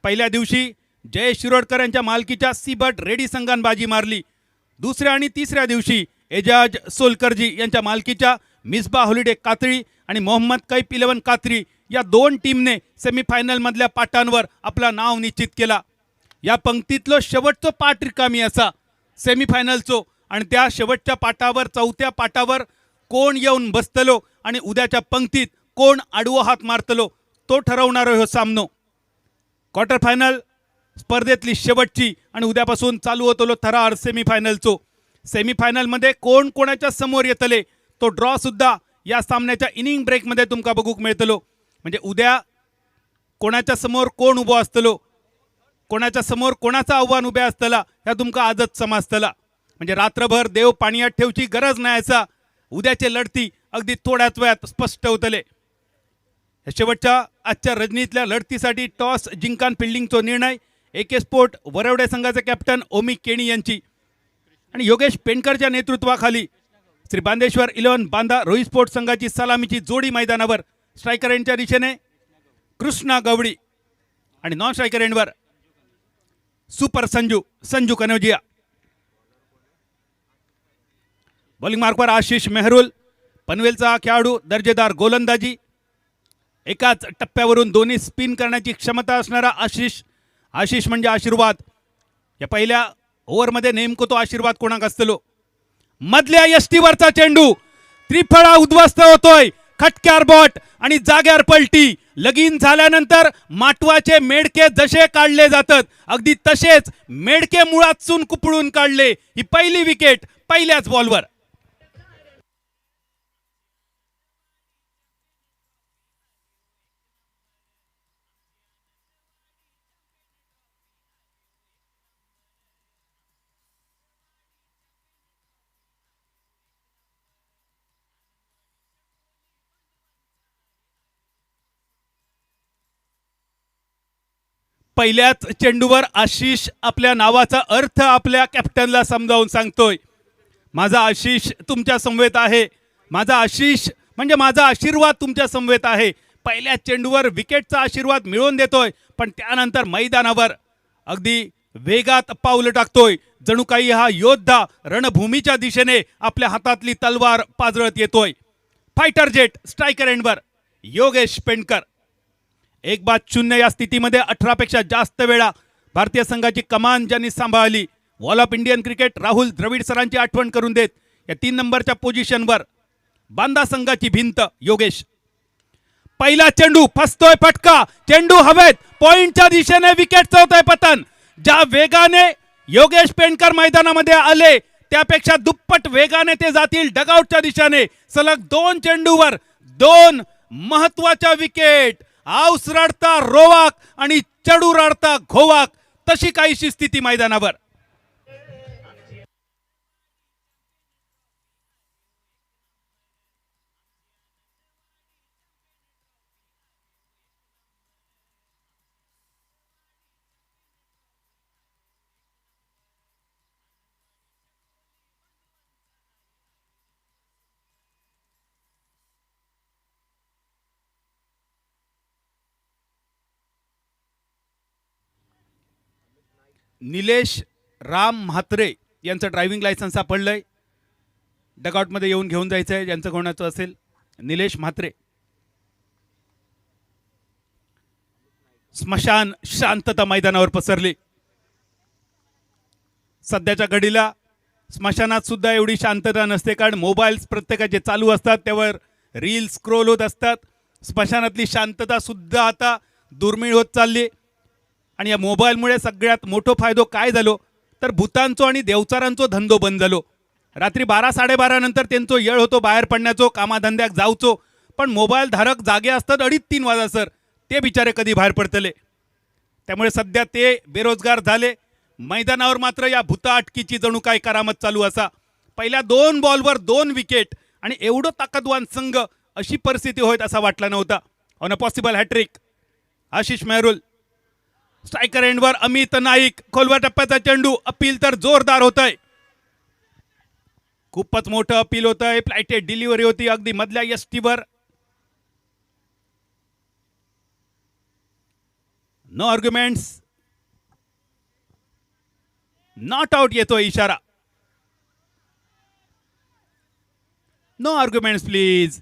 पहिल्या दिवशी जयेश शिरोडकर यांच्या मालकीच्या सीबट रेडी संघान बाजी मारली. दुसऱ्या आणि तिसऱ्या दिवशी एजाज सोलकरजी यांच्या मालकीच्या मिसबा हॉलिडे कात्री आणि मोहम्मद कैफ 11 कात्री या दोन टीमने सेमीफायनलमधल्या पाटांवर आपला नाव निश्चित केला. या पंक्तीतलं शेवटचं पाट रिकामी असा सेमीफायनलचो आणि त्या शेवटच्या पाटावर चौथ्या पाटावर कोण येऊन बसतलो आणि उद्याच्या पंक्तीत कोण आडवो हात मारतलो तो ठरवणारा हो सामनो. क्वार्टर फायनल स्पर्धेतली शेवटची आणि उद्यापासून चालू होतलो थरार सेमीफायनलचो. सेमीफायनलमध्ये कोण कोणाच्या समोर येतले तो ड्रॉ सुद्धा या सामन्याच्या इनिंग ब्रेकमध्ये तुमका बघूक मिळतलो. म्हणजे उद्या कोणाच्या समोर कोण उभो असतलो, कोणाच्या समोर कोणाचं आव्हान उभे असतला ह्या तुमका आजच समजतला. म्हणजे रात्रभर देव पाण्यात ठेवची गरज नाही असा उद्याचे लढती अगदी थोड्याच वेळात स्पष्ट होतले. शेवटच्या आजच्या रजनीतल्या लढतीसाठी टॉस जिंकान फिल्डिंगचा निर्णय AK स्पोर्ट वरवडे संघाचे कॅप्टन ओमी केणी यांची आणि योगेश पेंडकरच्या नेतृत्वाखाली श्री बांदेश्वर 11 बांदा रोहित स्पोर्ट संघाची सलामीची जोडी मैदानावर. स्ट्रायकर एंडच्या दिशेने कृष्णा गवडी आणि नॉन स्ट्रायकर एंडवर सुपर संजू कनौजिया. बॉलिंग मार्कवर आशिष मेहरुल पनवेलचा खेळाडू दर्जेदार गोलंदाजी. एकाच टप्प्यावरून दोन्ही स्पिन करण्याची क्षमता असणारा आशिष म्हणजे आशीर्वाद. या पहिल्या ओव्हरमध्ये नेमको तो आशीर्वाद कोणाक असतलो. मधल्या यष्टीवरचा चेंडू त्रिफळा उद्ध्वस्त होतोय. खटक्यार बॉट आणि जाग्यार पलटी. लगीन झाल्यानंतर माटवाचे मेडके जसे काढले जातात अगदी तसेच मेडके मुळातून कुपळून काढले. ही पहिली विकेट पहिल्याच बॉलवर. पहिल्याच चेंडूवर आशिष आपल्या नावाचा अर्थ आपल्या कॅप्टनला समजावून सांगतोय. माझा आशिष तुमच्या समवेत आहे. माझा आशिष म्हणजे माझा आशीर्वाद तुमच्या समवेत आहे. पहिल्या चेंडूवर विकेटचा आशीर्वाद मिळवून देतोय पण त्यानंतर मैदानावर अगदी वेगात पाऊल टाकतोय. जणू काही हा योद्धा रणभूमीच्या दिशेने आपल्या हातातली तलवार पाजळत येतोय. फायटर जेट स्ट्रायकर एंडवर योगेश पेंडकर. 1-0 या स्थितीमध्ये 18 पेक्षा जास्त वेळा भारतीय संघाची कमान ज्यांनी सांभाळली wall of Indian cricket Rahul Dravid सरांची आठवण करून देत या 3 नंबरच्या पोझिशनवर बांदा संघाची भिंत योगेश. पहिला चेंडू फसतोय फटका. चेंडू हवेत पॉइंटच्या दिशेने विकेटचं होतंय पतन. ज्या वेगाने योगेश पेंडकर मैदानामध्ये आले त्यापेक्षा दुप्पट वेगाने ते जातील डगआउटच्या दिशेने. सलग 2 चेंडूवर 2 महत्वाच्या विकेट. आऊस रडता रोवाक आणि चढू रडता घोवाक तशी काहीशी स्थिती मैदानावर. निलेश राम म्हात्रे यांचं ड्रायव्हिंग लायसन्स सापडलंय. डगआउटमध्ये येऊन घेऊन जायचं आहे ज्यांचं कोणाचं असेल. निलेश म्हात्रे. स्मशान शांतता मैदानावर पसरली. सध्याच्या घडीला स्मशानात सुद्धा एवढी शांतता नसते कारण मोबाईल्स प्रत्येकाचे चालू असतात त्यावर रील स्क्रोल होत असतात. स्मशानातली शांतता सुद्धा आता दुर्मिळ होत चालली. आणि या मोबाईलमुळे सगळ्यात मोठो फायदो काय झालो तर भूतांचो आणि देवचारांचो धंदो बंद झालो. रात्री 12-12:30 नंतर त्यांचो येळ होतो बाहेर पडण्याचो कामाधंद्याक जाऊचो. पण मोबाईल धारक जागे असतात 2:30-3 वाजासर. ते बिचारे कधी बाहेर पडतले. त्यामुळे सध्या ते बेरोजगार झाले. मैदानावर मात्र या भूता अटकीची जणू काय करामत चालू असा. पहिल्या 2 बॉलवर 2 विकेट आणि एवढं ताकदवान संघ अशी परिस्थिती होईल असा वाटला नव्हता. On a possible hattrick Ashish Mehrul. Striker एंडवर अमित नाईक. खोलवा टप्प्याचा चेंडू. अपील तर जोरदार होत आहे. खूपच मोठं अपील होत आहे. फ्लाइटेड डिलिव्हरी होती अगदी मधल्या यष्टीवर. No arguments. नॉट आउट येतोय इशारा. No arguments please.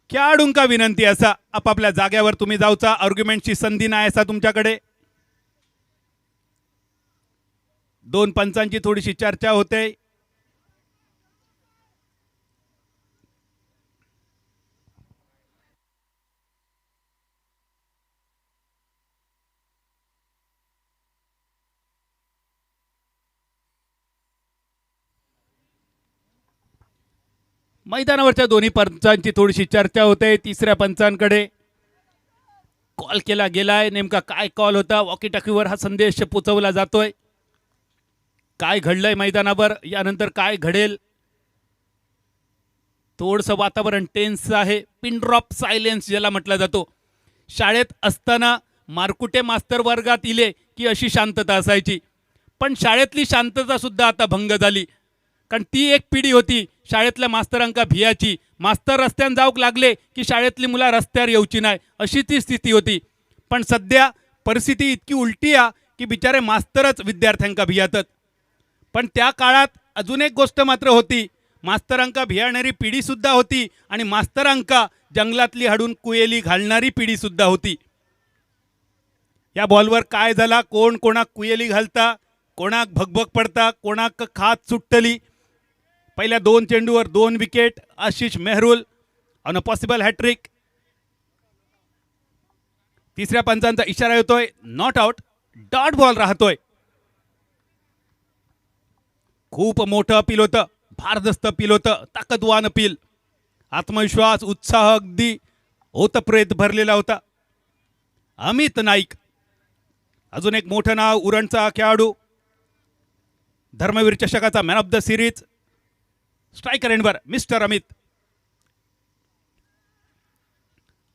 खेळाडूंका विनंती असा आपापल्या जाग्यावर तुम्ही जाऊचा. आर्ग्युमेंटची संधी नाही असा तुमच्याकडे. दोन पंचांची थोडीशी चर्चा होते. मैदानावरच्या दोन्ही पंचांची थोडीशी चर्चा होते. तिसऱ्या पंचांकडे कॉल केला गेलाय. नेमका काय कॉल होता? वॉकी टॉकीवर हा संदेश पोचवला जातोय. काय घडलंय मैदानावर, यानंतर काय घडेल? थोडंसं वातावरण टेन्स आहे. पिन ड्रॉप सायलेन्स ज्याला म्हटलं जातो. शाळेत असताना मारकुटे मास्तर वर्गात इले की अशी शांतता असायची, पण शाळेतली शांतता सुद्धा आता भंग झाली. कारण ती एक पिढी होती शाळेतल्या मास्तरांका भियाची. मास्तर रस्त्यान जाऊक लागले की शाळेतली मुलं रस्त्यावर येऊची नाही, अशी ती स्थिती होती. पण सध्या परिस्थिती इतकी उलटी आहे की बिचारे मास्तरच विद्यार्थ्यांका भियातात. पण त्या काळात अजून एक गोष्ट मात्र होती. मास्तरांका भियाणारी पिढी सुद्धा होती आणि मास्तरांका जंगलातली हाडून कुयेली घालणारी पिढी सुद्धा होती. या बॉलवर काय झाला? कोण कोणाक कुयेली घालता, कोणाक भगभग पडता, कोणाक खात सुटली. पहिल्या 2 चेंडूवर 2 wicket. Ashish Mehrul on a possible hattrick. तिसऱ्या पंचांचा इशारा येतोय. Not out. डॉट बॉल राहतोय. खूप मोठं अपील होतं. भारदस्त अपील होतं. ताकदवान अपील. आत्मविश्वास, उत्साह अगदी ओतप्रेत भरलेला होता. अमित नाईक अजून एक मोठं नाव. उरणचा खेळाडू. धर्मवीर चषकाचा man of the series. Striker एंडवर मिस्टर अमित.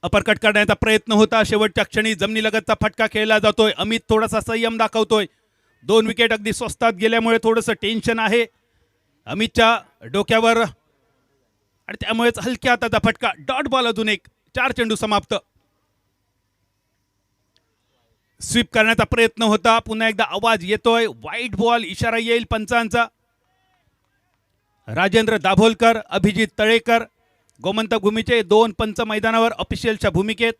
अपरकट करण्याचा प्रयत्न होता. शेवटच्या क्षणी जमिनीलगतचा फटका खेळला जातोय. अमित थोडासा संयम दाखवतोय. 2 विकेट अगदी स्वस्तात गेल्यामुळे थोडंसं टेन्शन आहे अमितच्या डोक्यावर आणि त्यामुळेच हलक्या हाताचा फटका. डॉट बॉल अजून एक. 4 चेंडू समाप्त. स्वीप करण्याचा प्रयत्न होता. पुन्हा एकदा आवाज येतोय. वाईट बॉल. इशारा येईल पंचांचा. राजेंद्र दाभोलकर, अभिजित तळेकर गोमंतक भूमीचे 2 पंच मैदानावर ऑफिशियलच्या भूमिकेत.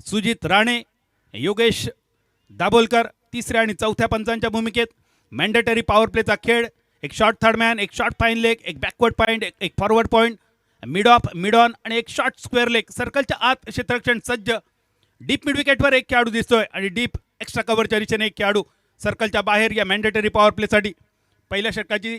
सुजित राणे, योगेश दाभोलकर तिसऱ्या आणि चौथ्या पंचांच्या भूमिकेत. मॅन्डेटरी पॉवर प्लेचा खेळ. एक शॉर्ट थर्ड मॅन, एक शॉर्ट फाईन लेग, एक बॅकवर्ड पॉईंट, एक forward point, mid of, mid on आणि एक शॉर्ट स्क्वेअर लेग. सर्कलच्या आत क्षेत्ररक्षण सज्ज. डीप मिड विकेटवर एक खेळाडू दिसतोय आणि डीप एक्स्ट्रा कव्हरच्या दिशेने एक खेळाडू. सर्कलच्या बाहेर या मॅन्डेटरी पॉवर प्लेसाठी. पहिल्या षटकाची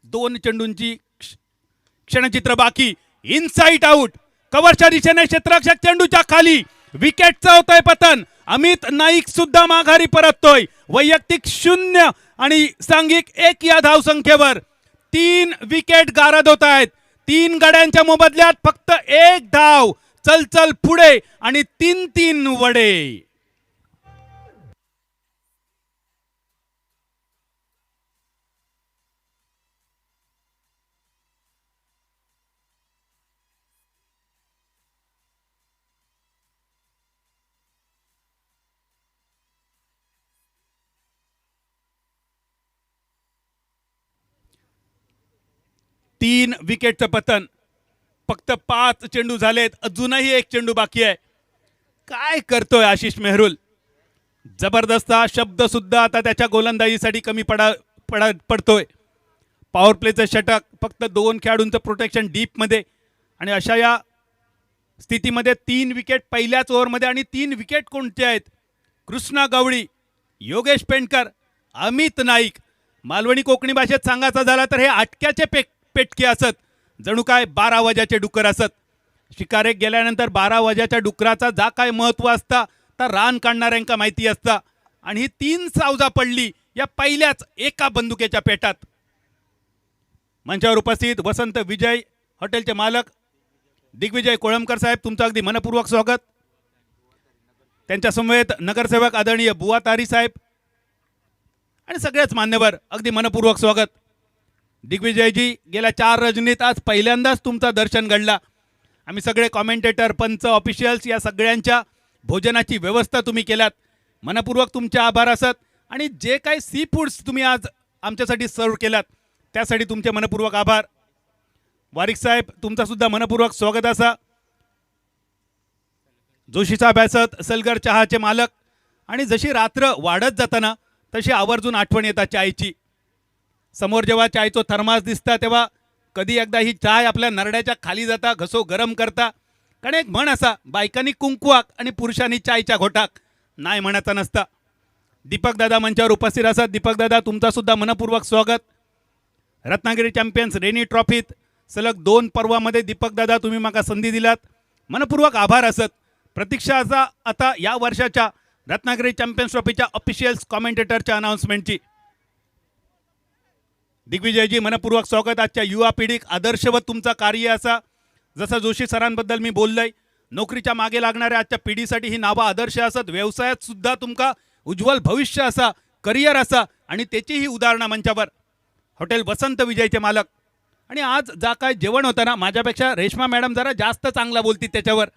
2 चेंडूंची क्षणचित्र बाकी. Inside out. कव्हरच्या दिशेने क्षेत्ररक्षक चेंडूच्या खाली. विकेटचं होतंय पतन. अमित नाईक सुद्धा माघारी परततोय. वैयक्तिक 0 आणि सांघिक 1 या धावसंख्येवर 3 विकेट गारद होत आहेत. 3 गड्यांच्या मोबदल्यात फक्त 1 धाव. चल चल पुढे आणि 3-3 वडे. तीन विकेटचं पतन. फक्त 5 चेंडू झालेत. अजूनही 1 चेंडू बाकी आहे. काय करतोय आशिष मेहरुल? जबरदस्त शब्द सुद्धा आता त्याच्या गोलंदाजीसाठी कमी पडतोय. पॉवर प्लेचं षटक. फक्त 2 खेळाडूंचं प्रोटेक्शन डीपमध्ये आणि अशा या स्थितीमध्ये 3 विकेट पहिल्याच ओव्हरमध्ये. आणि 3 विकेट कोणते आहेत? कृष्णा गवळी, योगेश पेंडकर, अमित नाईक. मालवणी कोकणी भाषेत सांगायचं झालं तर हे आटक्याचे पेटके असत. जणू काय 12 वाजाचे डुक्कर असत. शिकारेक गेल्यानंतर 12 वाजाच्या डुकराचा जा काय महत्व असता तर रान काढणाऱ्यांका माहिती असता. आणि ही 3 सावजा पडली या पहिल्याच एका बंदुकेच्या पेटात. मंचावर उपस्थित वसंत विजय हॉटेलचे मालक दिग्विजय कोळंबकर साहेब, तुमचं अगदी मनपूर्वक स्वागत. त्यांच्या समवेत नगरसेवक आदरणीय बुवा तारी साहेब आणि सगळेच मान्यवर, अगदी मनपूर्वक स्वागत. दिग्विजयजी, गेल्या 4 रजनीत आज पहिल्यांदाच तुमचं दर्शन घडला. आम्ही सगळे कॉमेंटेटर, पंच, ऑफिशियल्स या सगळ्यांच्या भोजनाची व्यवस्था तुम्ही केलात. मनपूर्वक तुमचे आभार असत. आणि जे काही सी फूड्स तुम्ही आज आमच्यासाठी सर्व केलात त्यासाठी तुमचे मनपूर्वक आभार. वारिक साहेब तुमचा सुद्धा मनपूर्वक स्वागत असा. जोशी साहेब असत सलगर चहाचे मालक. आणि जशी रात्र वाढत जाताना तशी आवर्जून आठवण येतात चायची. समोर जेव्हा चायचो थर्मास दिसता तेव्हा कधी एकदा ही चाय आपल्या नरड्याच्या खाली जाता घसो गरम करता. कारण एक म्हण असा, बायकांनी कुंकुवाक आणि पुरुषांनी चायच्या घोटाक नाही म्हणायचा नसता. दीपक दादा मंचावर उपस्थित असतात. दीपक दादा तुमचा सुद्धा मनपूर्वक स्वागत. रत्नागिरी चॅम्पियन्स रेनी ट्रॉफीत सलग 2 पर्वामध्ये दीपक दादा तुम्ही माका संधी दिलात, मनपूर्वक आभार असत. प्रतीक्षा असा आता या वर्षाच्या रत्नागिरी चॅम्पियन्स ट्रॉफीच्या ऑफिशियल्स कॉमेंटेटरच्या अनाउन्समेंटची. दिग्विजयजी मनपूर्वक स्वागत. आजच्या युवा पिढीक आदर्शवत तुमचा कार्य असा. जसं जोशी सरांबद्दल मी बोललोय, नोकरीच्या मागे लागणाऱ्या आजच्या पिढीसाठी ही नावं आदर्श असत. व्यवसायात सुद्धा तुमका उज्ज्वल भविष्य असा, करिअर असा आणि त्याची ही उदाहरणं मंचावर. हॉटेल वसंत विजयचे मालक. आणि आज जा काय जेवण होतं ना, माझ्यापेक्षा रेश्मा मॅडम जरा जास्त चांगला बोलती त्याच्यावर.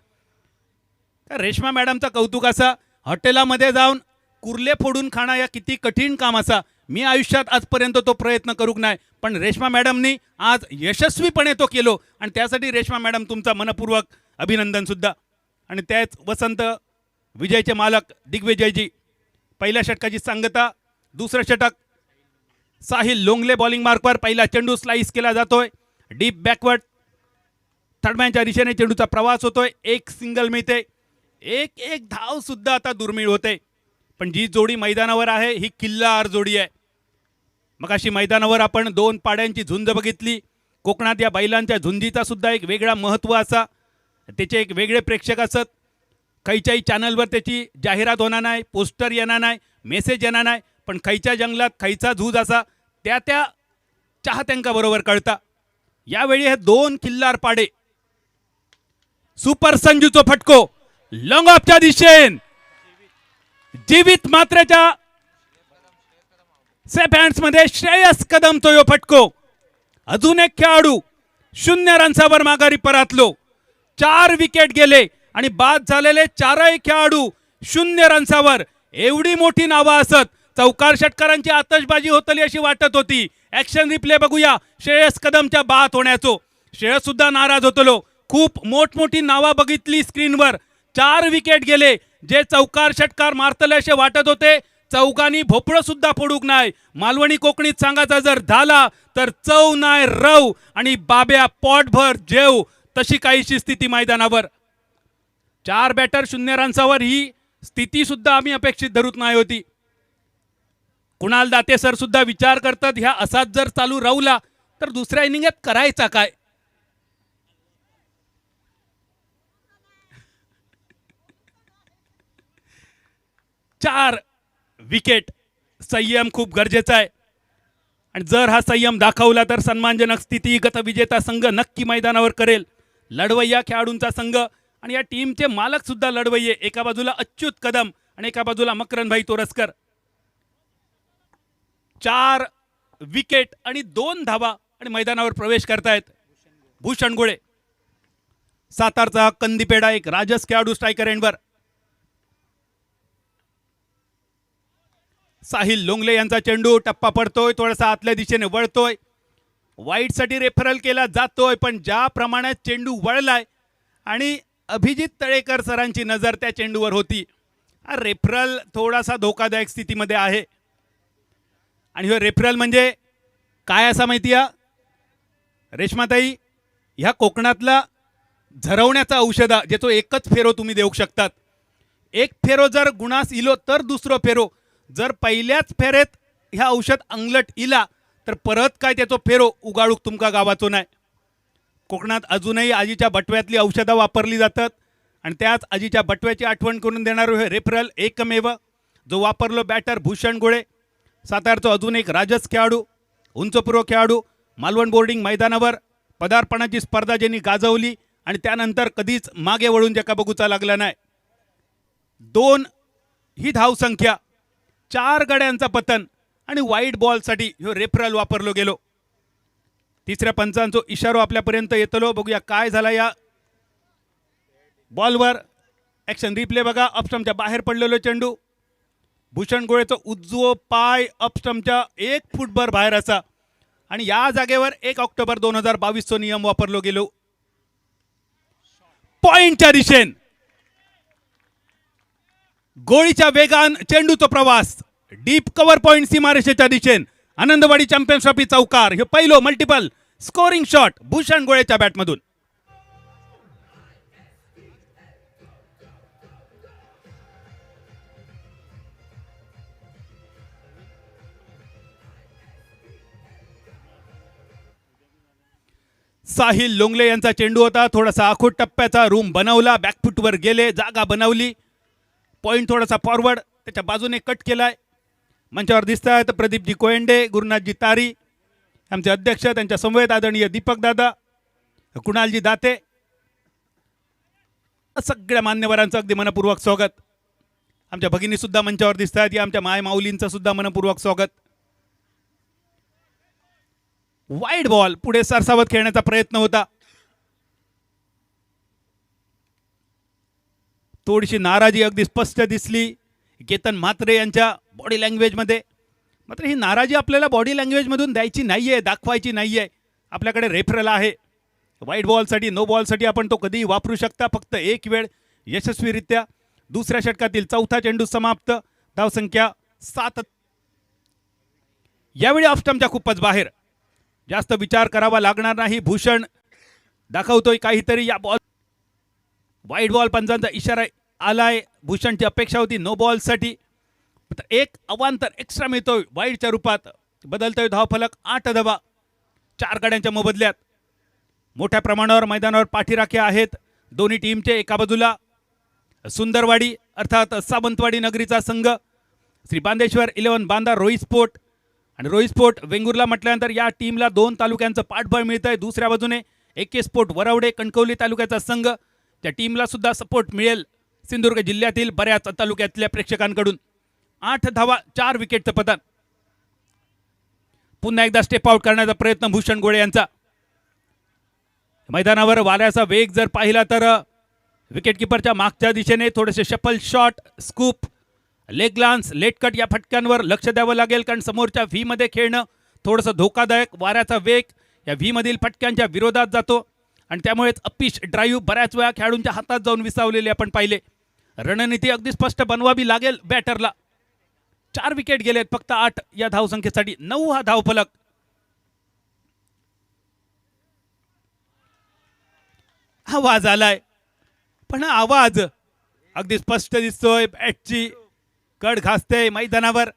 रेश्मा मॅडमचं कौतुक असा, हॉटेलामध्ये जाऊन कुर्ले फोडून खाणं या किती कठीण काम असा. मी आयुष्यात आजपर्यंत तो प्रयत्न करूक नाही, पण रेश्मा मॅडमनी आज यशस्वीपणे तो केलो. आणि त्यासाठी रेश्मा मॅडम तुमचा मनपूर्वक अभिनंदन सुद्धा. आणि त्याच वसंत विजयचे मालक दिग्विजयजी. पहिल्या षटकाची सांगता. दुसरं षटक साहिल लोंगले बॉलिंग मार्कवर. पहिला चेंडू स्लाइस केला जातोय डीप बॅकवर्ड. थर्डमॅनच्या दिशेने चेंडूचा प्रवास होतोय. एक सिंगल मिळते. एक धाव सुद्धा आता दुर्मिळ होते. पण जी जोडी मैदानावर आहे ही किल्लार जोडी आहे. मग अशी मैदानावर आपण 2 पाड्यांची झुंज बघितली. कोकणात या बैलांच्या झुंजीचा सुद्धा एक वेगळा महत्त्व असा. त्याचे एक वेगळे प्रेक्षक असत. खैच्याही चॅनलवर त्याची जाहिरात होणार नाही, पोस्टर येणार नाही, मेसेज येणार नाही, पण खैच्या जंगलात खैचा झूज असा त्या चाहत्यांका बरोबर कळता. यावेळी हे 2 किल्लार पाडे. सुपर संजूचो फटको लॉंग ऑफच्या दिशेन जीवित मात्रेच्या सेफ हँड्स मध्ये श्रेयस कदमचो यो फटको. अजून एक खेळाडू 0 रन्सावर माघारी परतलो. 4 विकेट गेले आणि बाद झालेले 4ही खेळाडू 0 रन्सावर. एवढी मोठी नावं असत. चौकार षटकारांची आतषबाजी होतली अशी वाटत होती. ऍक्शन रिप्ले बघूया श्रेयस कदमच्या बाद होण्याचो. श्रेयस सुद्धा नाराज होतलो. खूप मोठमोठी नावं बघितली स्क्रीनवर. 4 विकेट गेले. जे चौकार षटकार मारतले असे वाटत होते. चौकानी भोपळं सुद्धा फोडूक नाही. मालवणी कोकणीत सांगायचा जर झाला तर चव नाही रव आणि बाब्या पोटभर जेव, तशी काहीशी स्थिती मैदानावर. 4 बॅटर 0 रन्सावर ही स्थिती सुद्धा आम्ही अपेक्षित धरत नाही होती. कुणाल दाते सर सुद्धा विचार करतात ह्या असाच जर चालू राहुला तर दुसऱ्या इनिंगात करायचा काय. चार विकेट. संयम खूप गरजेचा आहे. आणि जर हा संयम दाखवला तर सन्मानजनक स्थिती गतविजेता संघ नक्की मैदानावर करेल. लढवय्या खेळाडूंचा संघ आणि या टीमचे मालक सुद्धा लढवय्ये. एका बाजूला अच्युत कदम आणि एका बाजूला मकरनभाई तोरसकर. 4 विकेट आणि 2 धावा आणि मैदानावर प्रवेश करतायत भूषण गोळे. सातारचा कंदीपेडा एक राजस खेळाडू स्ट्रायकर एंडवर. साहिल लोंगले यांचा चेंडू टप्पा पडतोय, थोडासा आतल्या दिशेने वळतोय. वाईटसाठी रेफरल केला जातोय, पण ज्या प्रमाणात चेंडू वळलाय आणि अभिजित तळेकर सरांची नजर त्या चेंडूवर होती. हा रेफरल थोडासा धोकादायक स्थितीमध्ये आहे. आणि हे रेफरल म्हणजे काय असा माहिती आहे रेश्माताई, ह्या कोकणातला झरवण्याचा औषध ज्याचो एकच फेरो तुम्ही देऊ शकतात. एक फेरो जर गुणास इलो तर दुसरो फेरो. जर पहिल्याच फेरेत ह्या औषध अंगलट इला तर परत काय त्याचो फेरो उगाळूक तुमका गावाचो नाही. कोकणात अजूनही आजीच्या बटव्यातली औषधं वापरली जातात आणि त्याच आजीच्या बटव्याची आठवण करून देणारं हे रेफरल एकमेव जो वापरलो बॅटर भूषण गोळे. सातारचो अजून एक राजस खेळाडू, उंचपुरो खेळाडू. मालवण बोर्डिंग मैदानावर पदार्पणाची स्पर्धा ज्यांनी गाजवली आणि त्यानंतर कधीच मागे वळून ज्याका बघूचा लागला नाही. 2 ही धावसंख्या, 4 गड्यांचा पतन आणि वाईट बॉलसाठी ह्यो रेफरल वापरलो गेलो. तिसऱ्या पंचांचो इशारो आपल्यापर्यंत येतलो. बघूया काय झाला या बॉलवर. ॲक्शन रिप्ले बघा. ऑफस्टंपच्या बाहेर पडलेलो चेंडू भूषण गोळेचं उजवं पाय अपस्टमच्या 1 फूटभर बाहेर असा आणि या जागेवर 1 ऑक्टोबर 2022 चो नियम वापरलो गेलो. पॉइंटच्या दिशेन गोळीच्या वेगान चेंडूचा प्रवास डीप कव्हर पॉइंट सीमारेषेच्या दिशेन आनंदवाडी चॅम्पियन्स ट्रॉफी चौकार. हे पहिलो मल्टिपल स्कोरिंग शॉट भूषण गोळेच्या बॅटमधून. साहिल लोंगले यांचा चेंडू होता. थोडासा आखूट टप्प्याचा रूम बनवला, बॅकफुटवर गेले, जागा बनवली, पॉइंट थोडासा फॉरवर्ड त्याच्या बाजूने कट केलाय. मंचावर दिसत आहेत प्रदीपजी कोयंडे, गुरुनाथजी तारी, आमचे अध्यक्ष, त्यांच्या समवेत आदरणीय दीपक दादा, कुणालजी दाते, सगळ्या मान्यवरांचं अगदी मनपूर्वक स्वागत. आमच्या भगिनी सुद्धा मंचावर दिसत आहेत, या आमच्या माय माऊलींचं सुद्धा मनपूर्वक स्वागत. वाईड बॉल पुढे सरसावत खेळण्याचा प्रयत्न होता. थोडीशी नाराजी अगदी स्पष्ट दिसली केतन म्हात्रे यांच्या बॉडी लँग्वेजमध्ये. मात्र ही नाराजी आपल्याला बॉडी लँग्वेजमधून द्यायची नाहीये, दाखवायची नाहीये. आपल्याकडे रेफरल आहे. वाईड बॉलसाठी, नो बॉलसाठी आपण तो कधीही वापरू शकता, फक्त एक वेळ यशस्वीरित्या. दुसऱ्या षटकातील चौथा चेंडू समाप्त. धावसंख्या 7. यावेळी ऑफस्टम्पच्या खूपच बाहेर, जास्त विचार करावा लागणार नाही. भूषण दाखवतोय काहीतरी या बॉल. वाईड बॉल पंचांचा इशारा आलाय. भूषणची अपेक्षा होती नो बॉलसाठी. एक अवांतर एक्स्ट्रा मिळतोय वाईडच्या रूपात. बदलतोय धावफलक 8 धावा 4 गाड्यांच्या मोबदल्यात. मोठ्या प्रमाणावर मैदानावर पाठीराख्या आहेत दोन्ही टीमचे. एका बाजूला सुंदरवाडी अर्थात सावंतवाडी नगरीचा संघ, श्री बांदेश्वर 11 बांदा रोईस्पोर्ट, आणि रोईस्पोर्ट वेंगुर्ला म्हटल्यानंतर या टीमला 2 तालुक्यांचं पाठबळ मिळत आहे. दुसऱ्या बाजूने एके स्पोर्ट वरवडे कणकवली तालुक्याचा संघ, त्या टीमला सुद्धा सपोर्ट मिळेल सिंधुदुर्ग जिल्ह्यातील बऱ्याच तालुक्यातल्या प्रेक्षकांकडून. 8 धावा 4 विकेटचं पतन. पुन्हा एकदा स्टेप आउट करण्याचा प्रयत्न भूषण गोळे यांचा. मैदानावर वाऱ्याचा वेग जर पाहिला तर विकेटकीपरच्या मागच्या दिशेने थोडेसे shuffle shot, scoop, leg glance, late cut या फटक्यांवर लक्ष द्यावं लागेल, कारण समोरच्या व्ही मध्ये खेळणं थोडंसं धोकादायक. वाऱ्याचा वेग या व्ही मधील फटक्यांच्या विरोधात जातो आणि त्यामुळेच अपिच ड्राईव्ह बऱ्याच वेळा खेळाडूंच्या हातात जाऊन विसावलेले आपण पाहिले. रणनीती अगदी स्पष्ट बनवावी लागेल बॅटरला. 4 विकेट गेलेत फक्त 8 या धावसंख्येसाठी. 9 हा धावफलक. आवाज आलाय, पण हा आवाज अगदी स्पष्ट दिसतोय. बॅटची कड घासते मैदानावर,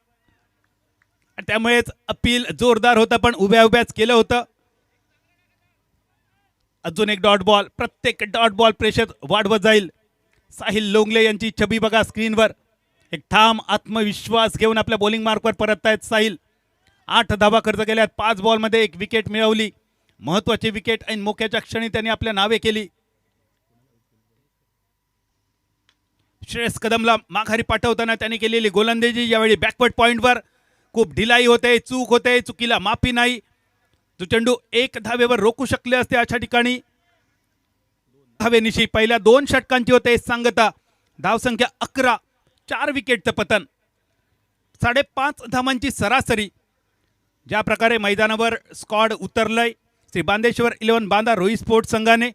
त्यामुळेच अपील जोरदार होतं, पण उभ्या उभ्याच केलं होतं. अजून एक डॉट बॉल. प्रत्येक डॉट बॉल प्रेशर वाढवत जाईल. साहिल लोंगले यांची छबी बघा स्क्रीनवर. एक ठाम आत्मविश्वास घेऊन आपल्या बॉलिंग मार्कवर परततायत साहिल. 8 धावा खर्च केल्यात. 5 बॉलमध्ये 1 विकेट मिळवली. महत्वाची विकेट ऐन मोक्याच्या क्षणी त्यांनी आपल्या नावे केली. श्रेयस कदमला माघारी पाठवताना त्यांनी केलेली गोलंदाजी यावेळी बॅकवर्ड पॉइंटवर खूप ढिलाई होते, चूक होते, चुकीला माफी नाही. जो चेंडू 1 धावेवर रोखू शकले असते अशा ठिकाणी धावेनिशी पहिल्या 2 षटकांची होते सांगता. धावसंख्या 11, 4 विकेटचं पतन, 5.5 धावांची सरासरी. ज्या प्रकारे मैदानावर स्क्वॉड उतरलंय श्री बांदेश्वर 11 बांदा रोई स्पोर्ट्स संघाने,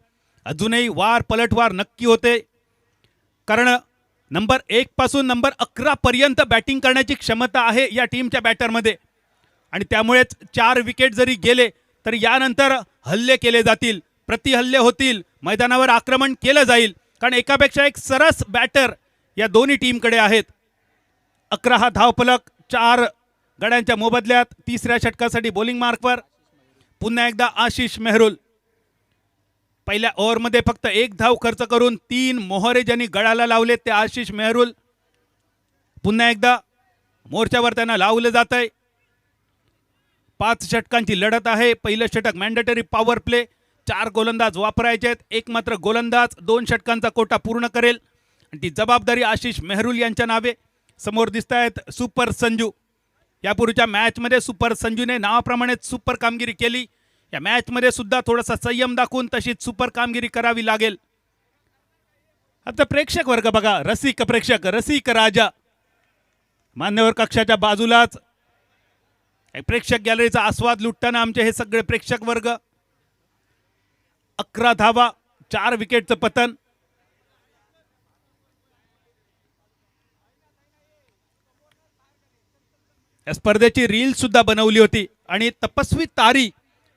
अजूनही वार पलटवार नक्की होते, कारण नंबर 1 पासून नंबर 11 पर्यंत बॅटिंग करण्याची क्षमता आहे या टीमच्या बॅटरमध्ये. आणि त्यामुळेच 4 विकेट जरी गेले तरी यानंतर हल्ले केले जातील, प्रतिहल्ले होतील, मैदानावर आक्रमण केलं जाईल, कारण एकापेक्षा एक सरस बॅटर या दोन्ही टीमकडे आहेत. 11 हा धावफलक 4 गड्यांच्या मोबदल्यात. तिसऱ्या षटकासाठी बॉलिंग मार्कवर पुन्हा एकदा आशिष मेहरुल. पहिल्या ओव्हरमध्ये फक्त 1 धाव खर्च करून 3 मोहरे ज्यांनी गळाला लावले ते आशिष मेहरुल. पुन्हा एकदा मोर्चावर त्यांना लावलं जात आहे. 5 षटकांची लढत आहे. पहिलं षटक मॅन्डेटरी पॉवर प्ले, 4 गोलंदाज वापरायचे आहेत. 1 मात्र गोलंदाज 2 षटकांचा कोटा पूर्ण करेल आणि ती जबाबदारी आशिष मेहरुल यांच्या नावे. समोर दिसत आहेत सुपर संजू. यापूर्वीच्या मॅचमध्ये सुपर संजूने नावाप्रमाणेच सुपर कामगिरी केली. या मॅचमध्ये सुद्धा थोडासा संयम दाखवून तशीच सुपर कामगिरी करावी लागेल. आता प्रेक्षक वर्ग बघा, रसिक प्रेक्षक, रसिक राजा. मान्यवर कक्षाच्या बाजूलाच एक प्रेक्षक गॅलरीचा आस्वाद लुटताना आमचे हे सगळे प्रेक्षक वर्ग. 11 धावा, 4 विकेटचं पतन. या स्पर्धेची रील सुद्धा बनवली होती आणि तपस्वी तारी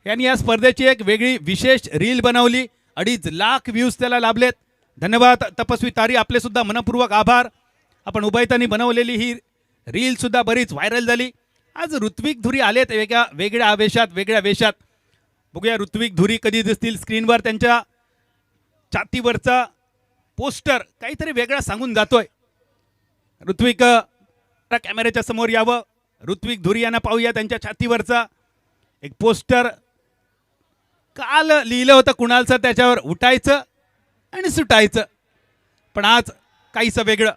यांनी या स्पर्धेची एक वेगळी विशेष रील बनवली. 2.5 लाख व्ह्यूज त्याला लाभलेत. धन्यवाद तपस्वी तारी, आपले सुद्धा मनपूर्वक आभार. आपण उभयतांनी बनवलेली ही रील सुद्धा बरीच व्हायरल झाली. आज ऋत्विक धुरी आलेत वेगळ्या आवेशात, वेगळ्या वेशात. बघूया ऋत्विक धुरी कधी दिसतील स्क्रीनवर. त्यांच्या छातीवरचा पोस्टर काहीतरी वेगळा सांगून जातोय. ऋत्विक कॅमेऱ्याच्या समोर यावं. ऋत्विक धुरी यांना पाहूया. त्यांच्या छातीवरचा एक पोस्टर. काल लिहिलं होतं कुणालचं, त्याच्यावर उठायचं आणि सुटायचं, पण आज काहीसं वेगळं.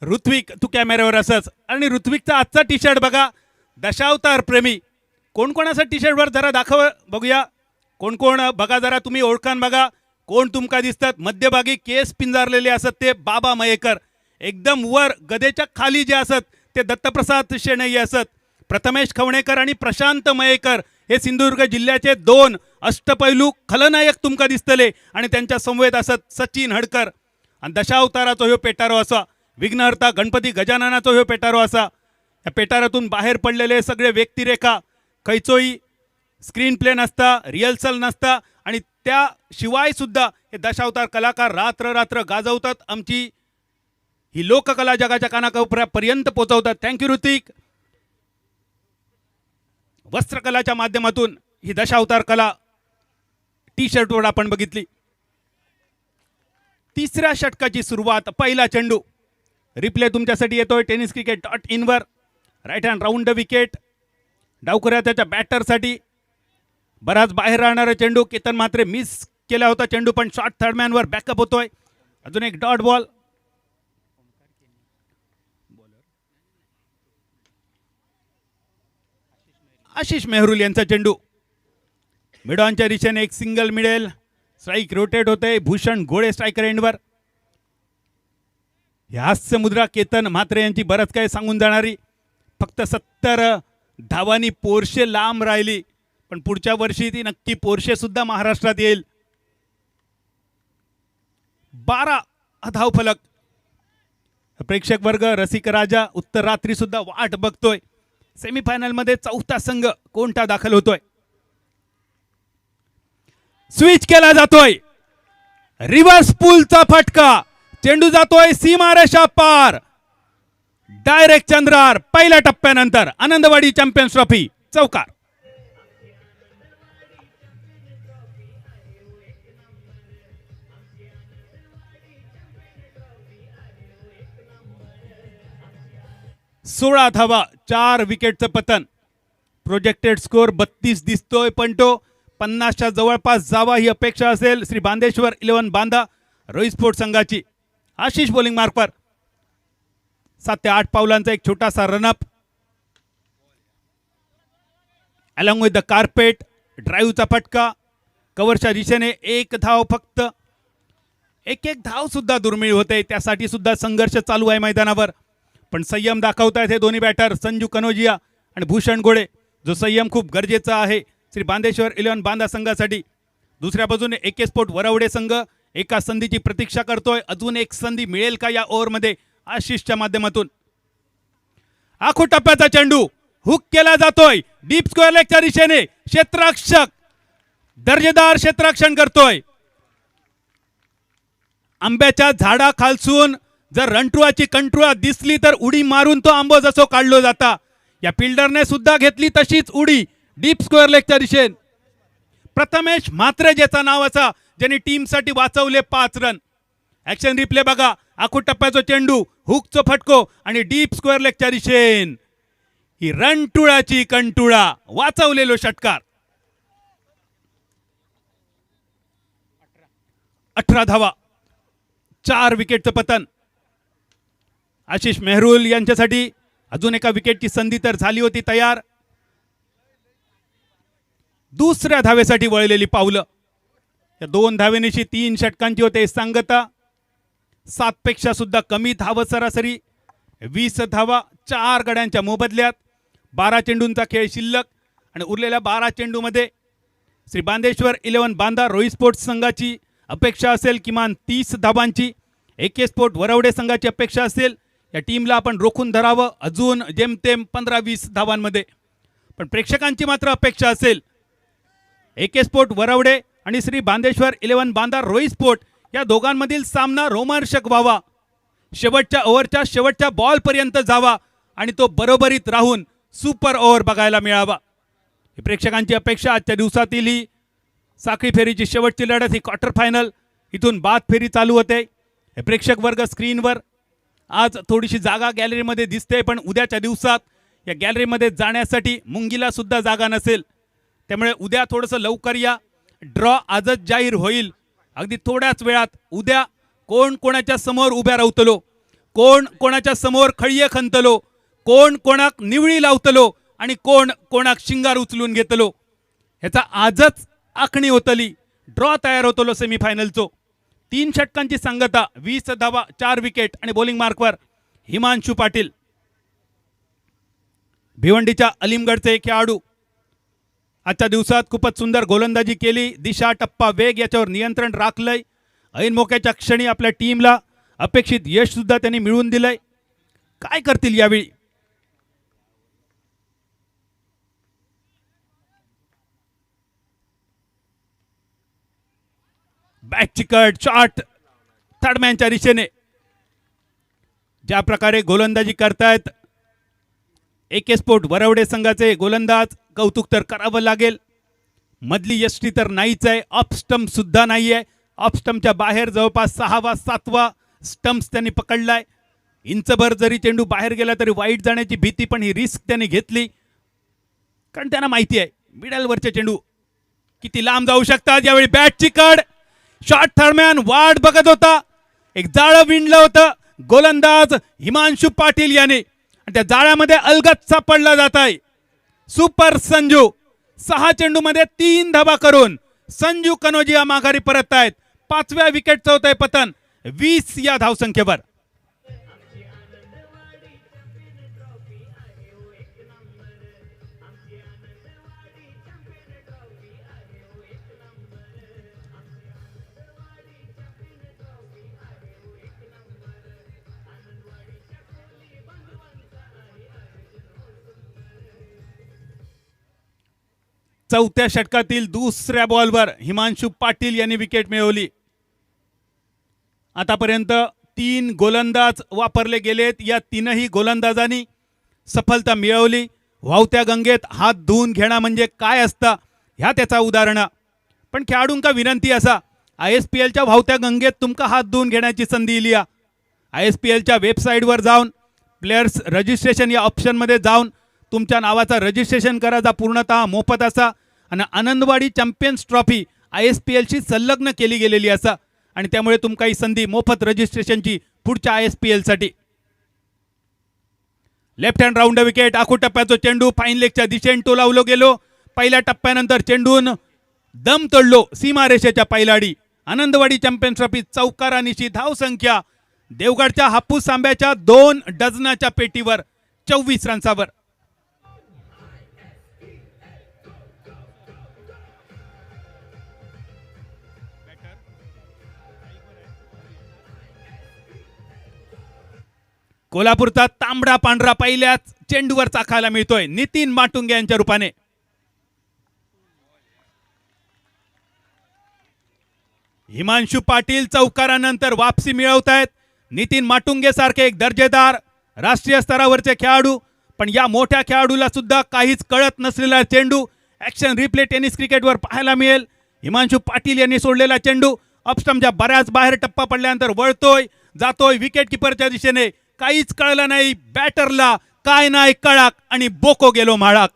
ऋत्विक तू कॅमेऱ्यावर असच. आणि ऋत्विकचा आजचा टी शर्ट बघा. दशावतार प्रेमी कोण कोण असं टी शर्टवर जरा दाखव बघूया. कोण कोण बघा जरा, तुम्ही ओळखान बघा कोण तुमका दिसतात. मध्यभागी केस पिंजारलेले असत ते बाबा मयेकर. एकदम वर गदेच्या खाली जे असत ते दत्तप्रसाद शेणई असत. प्रथमेश खवणेकर आणि प्रशांत मयेकर हे सिंधुदुर्ग जिल्ह्याचे 2 अष्टपैलू खलनायक तुमका दिसतले. आणि त्यांच्या समवेत असत सचिन हडकर. आणि दशावताराचो ह्यो पेटारो असा. विघ्नहर्ता गणपती गजाननाचो ह्यो पेटारो असा. या पेटारातून बाहेर पडलेले सगळे व्यक्तिरेखा, खैचोई स्क्रीन प्ले नसता, रिहर्सल नसता, आणि त्याशिवाय सुद्धा हे दशावतार कलाकार रात्र रात्र गाजवतात. आमची ही लोककला जगाच्या कानाकोपऱ्यापर्यंत पोहोचवतात. थँक्यू ऋतिक. वस्त्रकलाच्या माध्यमातून ही दशावतार कला टी शर्टवर आपण बघितली. तिसऱ्या षटकाची सुरुवात. पहिला चेंडू. रिप्ले तुमच्यासाठी येतोय tenniscricket.in वर. Right hand round the wicket. डावखुऱ्या त्याच्या बॅटरसाठी. बराच बाहेर राहणारा चेंडू. केतन मात्रे मिस केला होता चेंडू, पण शॉर्ट थर्डमॅनवर बॅकअप होतोय. अजून एक डॉट बॉल. आशिष मेहरुल यांचा चेंडू. मिडॉनच्या दिशेने एक सिंगल मिळेल. स्ट्राईक रोटेट होते. भूषण घोडे स्ट्रायकर एंडवर. हास्य मुद्रा केतन म्हात्रे यांची बरंच काही सांगून जाणारी. फक्त 70 धावांनी पोर्शे लांब राहिली, पण पुढच्या वर्षी ती नक्की पोर्शे सुद्धा महाराष्ट्रात येईल. 12 धावफलक. प्रेक्षक वर्ग, रसिक राजा उत्तर रात्री सुद्धा वाट बघतोय. सेमीफायनल मध्ये 4था संघ कोणता दाखल होतोय. स्विच केला जातोय. रिव्हर्स पुलचा फटका. चेंडू जातोय सीमारेषा पार. डायरेक्ट चंद्रार. पहिल्या टप्प्यानंतर आनंदवाडी चॅम्पियन्स ट्रॉफी चौकार. सोळा धावा, 4 विकेटचं पतन. प्रोजेक्टेड स्कोर 32 दिसतोय, पण तो 50च्या जवळपास जावा ही अपेक्षा असेल श्री बांदेश्वर 11 बांदा रोहित स्पोर्ट संघाची. आशिष बॉलिंग मार्कवर. 7 ते 8 पावलांचा एक छोटासा run up. Along with the carpet. ड्राईव्हचा फटका. कव्हरच्या दिशेने 1 धाव फक्त. एक धाव सुद्धा दुर्मिळ होते. त्यासाठी सुद्धा संघर्ष चालू आहे मैदानावर. पण संयम दाखवतायत हे दोन्ही बॅटर संजू कनोजिया आणि भूषण घोडे. जो संयम खूप गरजेचा आहे श्री बांदेश्वर 11 बांदा संघासाठी. दुसऱ्या बाजूने AK स्पोर्ट वरवडे संघ एका संधीची प्रतीक्षा करतोय. अजून एक संधी मिळेल का या ओव्हरमध्ये आशिषच्या माध्यमातून. आखो टप्प्याचा चेंडू हुक केला जातोय. डीप स्क्वेअर लेगच्या दिशेने क्षेत्ररक्षक दर्जेदार क्षेत्ररक्षण करतोय. आंब्याच्या झाडा खालसून जर रणटुळाची कंटुळा दिसली तर उडी मारून तो आंबो जसो काढलो जाता. या फिल्डरने सुद्धा घेतली तशीच उडी डीप स्क्वेअर लेगच्या दिशेने. प्रथमेश म्हात्रे ज्याचं नाव असा, ज्यांनी टीमसाठी वाचवले 5 रन. ऍक्शन रिप्ले बघा. आखो टप्प्याचा चेंडू, हुकचा फटको आणि डीप स्क्वेअर लेगच्या दिशेने ही रणटुळाची कंटुळा. वाचवलेलो षटकार. 18 धावा, 4 विकेटचं पतन. आशिष मेहरुल यांच्यासाठी अजून एका विकेटची संधी तर झाली होती तयार. दुसऱ्या धावेसाठी वळलेली पावलं. या 2 धावेनिशी 3 षटकांची होते सांगता. 7 पेक्षा सुद्धा कमी धाव सरासरी. 20 धावा 4 गड्यांच्या मोबदल्यात. 12 चेंडूंचा खेळ शिल्लक आणि उरलेल्या 12 चेंडूमध्ये श्री बांदेश्वर 11 बांदा रोई स्पोर्ट्स संघाची अपेक्षा असेल किमान 30 धावांची. AK स्पोर्ट वरवडे संघाची अपेक्षा असेल या टीमला आपण रोखून धरावं अजून जेमतेम 15-20 धावांमध्ये. पण प्रेक्षकांची मात्र अपेक्षा असेल AK स्पोर्ट वरवडे आणि श्री बांदेश्वर 11 बांदा रोई स्पोर्ट या दोघांमधील सामना रोमांचक व्हावा. शेवटच्या ओव्हरच्या शेवटच्या बॉलपर्यंत जावा आणि तो बरोबरीत राहून सुपर ओव्हर बघायला मिळावा. ही प्रेक्षकांची अपेक्षा. आजच्या दिवसातील ही साखळी फेरीची शेवटची लढत, ही क्वार्टर फायनल. इथून बाद फेरी चालू होते. हे प्रेक्षक वर्ग स्क्रीनवर. आज थोडीशी जागा गॅलरीमध्ये दिसते पण उद्याच्या दिवसात या गॅलरीमध्ये जाण्यासाठी मुंगीला सुद्धा जागा नसेल. त्यामुळे उद्या थोडंसं लवकर या. ड्रॉ आजच जाहीर होईल अगदी थोड्याच वेळात. उद्या कोण कोणाच्या समोर उभ्या राहतलो, कोण कोणाच्या समोर खळये खंतलो, कोण कोणाक निवळी लावतलो आणि कोण कोणाक शिंगार उचलून घेतलो ह्याचा आजच आखणी होतली. ड्रॉ तयार होतलो सेमीफायनलचो. 3 षटकांची सांगता. 20 धावा 4 विकेट आणि बॉलिंग मार्कवर हिमांशू पाटील. भिवंडीच्या अलीमगडचे खेळाडू. आजच्या दिवसात खूपच सुंदर गोलंदाजी केली. दिशा टप्पा वेग याच्यावर नियंत्रण राखलंय. ऐन मोक्याच्या क्षणी आपल्या टीमला अपेक्षित यश सुद्धा त्यांनी मिळवून दिलंय. काय करतील यावेळी. बॅक चिकट शॉट थर्डमॅनच्या दिशेने. ज्या प्रकारे गोलंदाजी करतायत AK स्पोर्ट वरवडे संघाचे गोलंदाज, कौतुक तर करावं लागेल. मधली यष्टी तर नाहीच आहे. ऑफ स्टंप सुद्धा नाही आहे. ऑफ स्टंपच्या बाहेर जवळपास 6वा 7वा स्टंप्स त्यांनी पकडलाय. इंचभर जरी चेंडू बाहेर गेला तरी वाईट जाण्याची भीती, पण ही रिस्क त्यांनी घेतली कारण त्यांना माहिती आहे मिडलवरचे चेंडू किती लांब जाऊ शकतात. यावेळी बॅट चिकट शॉट. थर्डमॅन वाट बघत होता. एक जाळं विणलं होतं गोलंदाज हिमांशू पाटील याने आणि त्या जाळ्यामध्ये अलगद सापडला जात आहे. सुपर संजू 6 चेंडूमध्ये 3 धावा करून संजू कनोजिया माघारी परत आहेत. 5व्या विकेटचं होतंय पतन 20 या धावसंख्येवर. चौथ्या षटकातील दुसऱ्या बॉलवर हिमांशू पाटील यांनी विकेट मिळवली. आतापर्यंत 3 गोलंदाज वापरले गेलेत. या 3ही गोलंदाजांनी सफलता मिळवली. वाहत्या गंगेत हात धुवून घेणं म्हणजे काय असतं ह्या त्याचा उदाहरण. पण खेळाडूंका विनंती असा, ISPLच्या वाहत्या गंगेत तुमका हात धुवून घेण्याची संधी इली. ISPLच्या वेबसाईटवर जाऊन प्लेयर्स रजिस्ट्रेशन या ऑप्शनमध्ये जाऊन तुमच्या नावाचा रजिस्ट्रेशन करायचा पूर्णतः मोफत असा. आणि आनंदवाडी चॅम्पियन्स ट्रॉफी ISPLशी संलग्न केली गेलेली असा आणि त्यामुळे तुमका ही संधी मोफत रजिस्ट्रेशनची पुढच्या ISPL साठी. Left hand round wicket. आखू टप्प्याचा चेंडू फाईन लेगच्या दिशेने टोलावलो गेलो. पहिल्या टप्प्यानंतर चेंडून दम तोडलो सीमारेषेच्या पैलाडी. आनंदवाडी चॅम्पियन्स ट्रॉफी चौकारानिशी धावसंख्या देवगडच्या हापूस आंब्याच्या 2 डझनाच्या पेटीवर 24 रन्सावर. कोल्हापूरचा तांबडा पांढरा पहिल्याच चेंडूवर चाखायला मिळतोय नितीन माटुंगे यांच्या रूपाने. हिमांशू पाटील चौकारानंतर वापसी मिळवतायत. नितीन माटुंगे सारखे एक दर्जेदार राष्ट्रीय स्तरावरचे खेळाडू, पण या मोठ्या खेळाडूला सुद्धा काहीच कळत नसलेला चेंडू ॲक्शन रिप्ले टेनिस क्रिकेटवर पाहायला मिळेल. हिमांशू पाटील यांनी सोडलेला चेंडू ऑफस्टंपच्या बऱ्याच बाहेर टप्पा पडल्यानंतर वळतोय जातोय विकेट किपरच्या दिशेने. काहीच कळलं नाही बॅटरला, काय नाही कळाक आणि बोको गेलो म्हाळाक.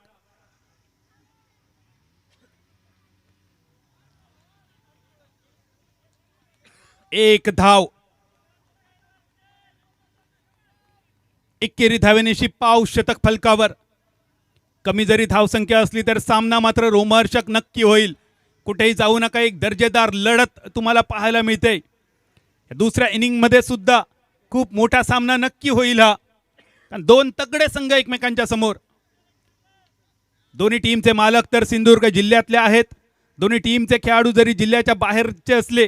एक धाव. एकेरी धावेनिशी पाव शतक फलकावर. कमी जरी धावसंख्या असली तर सामना मात्र रोमहर्षक नक्की होईल. कुठेही जाऊ नका, एक दर्जेदार लढत तुम्हाला पाहायला मिळते. दुसऱ्या इनिंगमध्ये सुद्धा खूप मोठा सामना नक्की होईल हा. दोन तगडे संघ एकमेकांच्या समोर. दोन्ही टीमचे मालक तर सिंधुदुर्ग जिल्ह्यातले आहेत. दोन्ही टीमचे खेळाडू जरी जिल्ह्याच्या बाहेरचे असले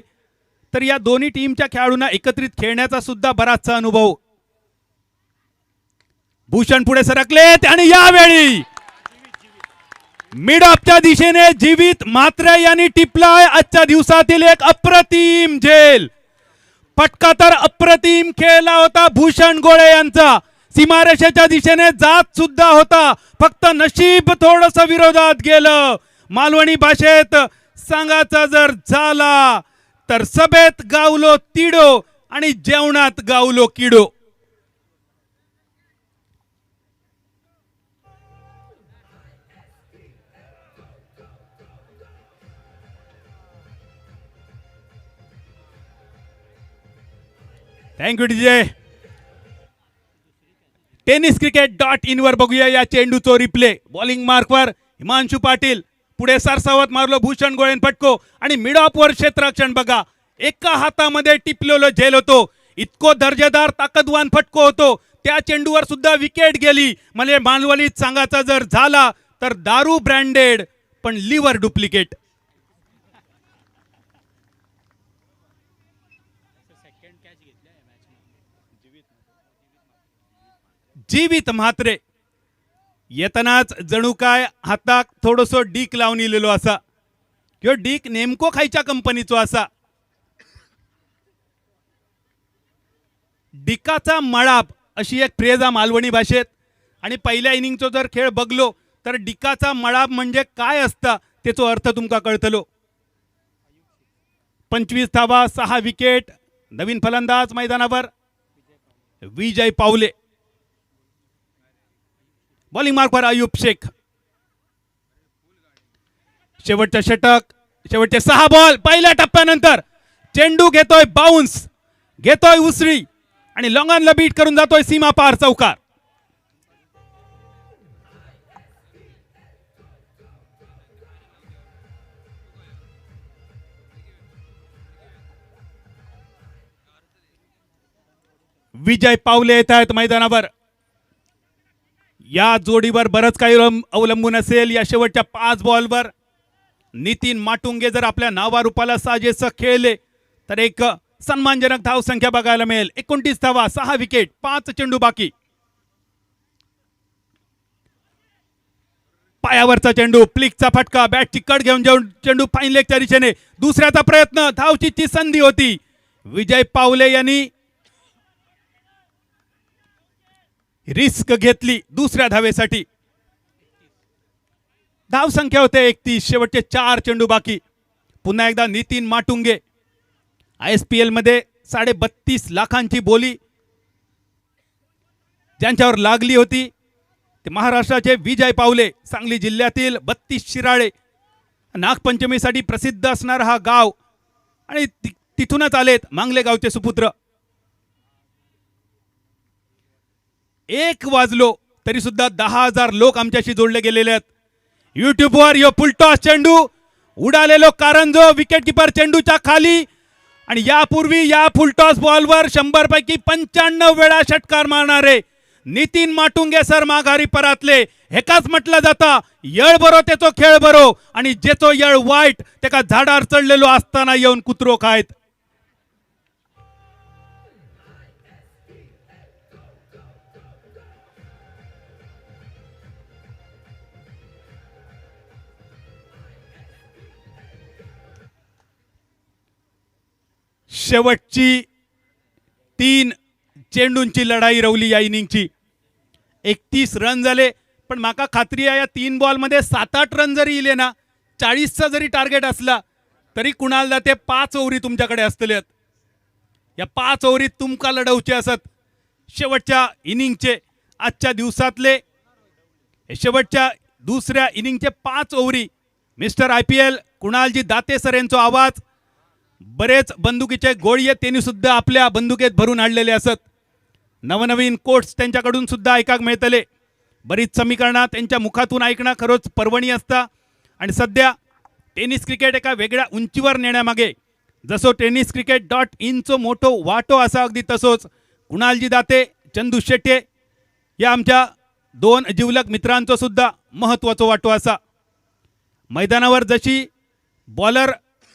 तर या दोन्ही टीमच्या खेळाडूंना एकत्रित खेळण्याचा सुद्धा बराचसा अनुभव. भूषण पुढे सरकलेत आणि यावेळी मिड ऑफच्या दिशेने जीवित म्हात्रे यांनी टिपलाय आजच्या दिवसातील एक अप्रतिम झेल. फटका तर अप्रतिम खेळला होता भूषण गोळे यांचा. सीमारेषेच्या दिशेने जात सुद्धा होता, फक्त नशीब थोडस विरोधात गेलं. मालवणी भाषेत सांगायचा जर झाला तर सभेत गावलो तिडो आणि जेवणात गावलो किडो. Thank you DJ. tenniscricket.in वर बघूया या चेंडूचो रिप्ले. बॉलिंग मार्कवर हिमांशु पाटील पुढे सरसावत मारलो भूषण गोळेन फटको आणि मिड ऑफ वर क्षेत्ररक्षण बघा. एका हातामध्ये टिपलेलो झेल होतो. इतको दर्जेदार ताकदवान फटको होतो. त्या चेंडूवर सुद्धा विकेट गेली. म्हणजे मालवणीत सांगायचा जर झाला तर दारू ब्रँडेड पण लिव्हर डुप्लिकेट. जीवित म्हात्रे येतानाच जणू काय हाताक थोडस डीक लावून इलेलो असा. किंवा डीक नेमको खायच्या कंपनीचो असा. डिकाचा मळाप अशी एक फ्रेज आहे मालवणी भाषेत. आणि पहिल्या इनिंगचो जर खेळ बघलो तर डिकाचा मळाप म्हणजे काय असता त्याचा अर्थ तुमका कळतलो. 25 धावा 6 विकेट. नवीन फलंदाज मैदानावर विजय पावले. बॉलिंग मार्कवर अयूब शेख. शेवटचा षटक, शेवटचे 6 बॉल. पहिल्या टप्प्यानंतर चेंडू घेतोय बाउन्स, घेतोय उसळी आणि लॉंगॉनला बीट करून जातोय सीमा पार चौकार. विजय पावले येत आहेत मैदानावर. या जोडीवर बरंच काही अवलंबून असेल या शेवटच्या 5 बॉलवर. नितीन माटुंगे जर आपल्या नावारूपाला साजेसं खेळले तर एक सन्मानजनक धावसंख्या बघायला मिळेल. 29 धावा 6 विकेट 5 चेंडू बाकी. पायावरचा चेंडू, प्लिकचा फटका, बॅटची कड घेऊन जाऊन चेंडू फाईन लेगच्या दिशेने. दुसऱ्याचा प्रयत्न, धावचीची संधी होती. विजय पावले यांनी रिस्क घेतली दुसऱ्या धावेसाठी. धावसंख्या होते 31. शेवटचे 4 चेंडू बाकी. पुन्हा एकदा नितीन माटुंगे. ISPL मध्ये 32.5 लाखांची बोली ज्यांच्यावर लागली होती ते महाराष्ट्राचे विजय पावले. सांगली जिल्ह्यातील 32 शिराळे. नागपंचमीसाठी प्रसिद्ध असणारा हा गाव आणि तिथूनच आलेत मांगले गावचे सुपुत्र. 1 वाजलो तरी सुद्धा 10,000 लोक आमच्याशी जोडले गेलेले आहेत. युट्यूबवर यो फुलटॉस चेंडू उडालेलो कारंजो, विकेट किपर चेंडूच्या खाली. आणि यापूर्वी या फुलटॉस बॉलवर 100 पैकी 95 वेळा षटकार मारणारे नितीन माटुंगे सर माघारी परतले. हेकाच म्हटलं जातं येळ बरो त्याचो खेळ बरो आणि जेचो येळ वाईट त्याका झाडार चढलेलो असताना येऊन कुत्रो खायत. शेवटची 3 चेंडूंची लढाई रवली या इनिंगची. 31 रन झाले. पण माका खात्री आहे या 3 बॉलमध्ये 7-8 रन जरी इले ना, 40चा जरी टार्गेट असला तरी कुणाला ते 5 ओव्हरी तुमच्याकडे असतले. या 5 ओव्हरीत तुमका लढवचे असत. शेवटच्या इनिंगचे आजच्या दिवसातले शेवटच्या दुसऱ्या इनिंगचे 5 ओव्हरी. मिस्टर IPL कुणालजी दाते सर यांचा आवाज. बरेच बंदुकीचे गोळी त्यांनी सुद्धा आपल्या बंदुकेत भरून आणलेले असत. नवनवीन कोट्स त्यांच्याकडून सुद्धा ऐकाक मिळतले. बरीच समीकरणा त्यांच्या मुखातून ऐकणं खरोच पर्वणी असता. आणि सध्या टेनिस क्रिकेट एका वेगळ्या उंचीवर नेण्यामागे जसो टेनिस क्रिकेट .inचो मोठो वाटो असा, अगदी तसोच कुणालजी दाते, चंदू शेट्टे या आमच्या दोन जिवलग मित्रांचो सुद्धा महत्त्वाचा वाटो असा. मैदानावर जशी बॉलर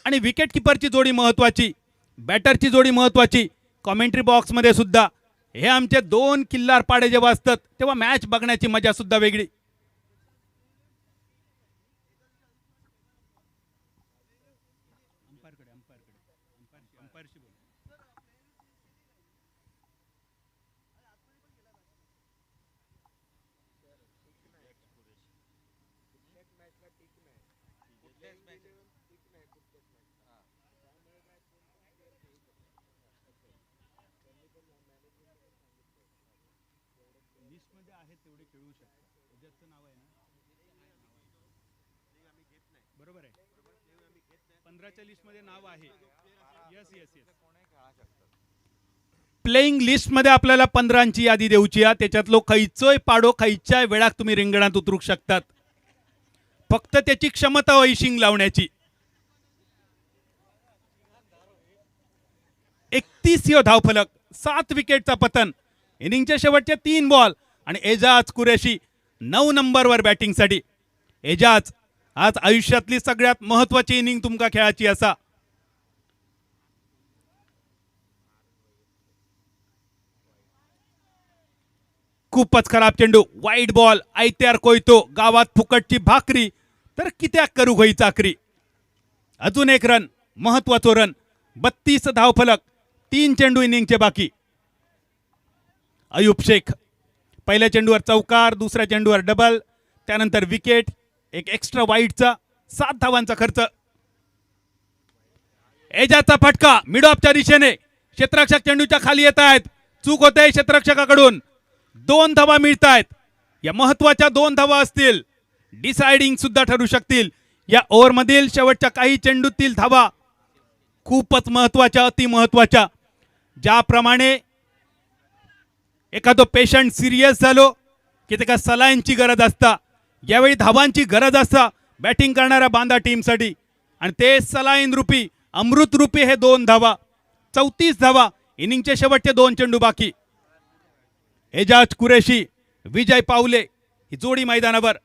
आणि विकेट किपरची जोडी महत्त्वाची, बॅटरची जोडी महत्त्वाची, कॉमेंट्री बॉक्समध्ये सुद्धा हे आमचे दोन किल्लार पाडे जेव्हा असतात तेव्हा मॅच बघण्याची मजा सुद्धा वेगळी. बरोबर आहे, 15च्या लिस्टमध्ये नाव आहे. यस यस यस, प्लेइंग लिस्टमध्ये आपल्याला 15ची यादी देऊची आहे. त्याच्यातलो खैचोय पाडो खैच्या वेळात तुम्ही रिंगणात उतरू शकतात. फक्त त्याची क्षमता वैशिंग लावण्याची. 31 धावफलक, 7 विकेटचा पतन, इनिंगचे शेवटचे 3 बॉल आणि एजाज कुरेशी 9 नंबरवर बॅटिंगसाठी. एजाज आज आयुष्यातली सगळ्यात महत्त्वाची इनिंग तुमका खेळाची असा. खूपच खराब चेंडू, वाईड बॉल, आयत्यार कोयतो, गावात फुकटची भाकरी, तर कित्याक करू होई चाकरी. अजून एक रन, महत्त्वाचा रन, 32 धावफलक, 3 चेंडू इनिंगचे बाकी. अयूब शेख पहिल्या चेंडूवर चौकार, दुसऱ्या चेंडूवर डबल, त्यानंतर विकेट, एक एक्स्ट्रा वाईडचा, 7 धावांचा खर्च. एजाजचा फटका मिड ऑफच्या दिशेने, क्षेत्ररक्षक चेंडूच्या खाली येत आहेत, चूक होते क्षेत्ररक्षकाकडून. 2 धावा मिळत आहेत. या महत्वाच्या 2 धावा असतील, डिसाइडिंग सुद्धा ठरू शकतील. या ओव्हरमधील शेवटच्या काही चेंडूतील धावा खूपच महत्वाच्या, अति महत्वाच्या. ज्याप्रमाणे एखादो पेशंट सिरियस झालो की त्याला सलाईनची गरज असता, यावेळी धावांची गरज असता बॅटिंग करणाऱ्या बांदा टीमसाठी. आणि ते सलाईन रूपी, अमृत रूपी हे 2 धावा. 34 धावा, इनिंगचे शेवटचे 2 चेंडू बाकी. एजाज कुरेशी, विजय पावले ही जोडी मैदानावर.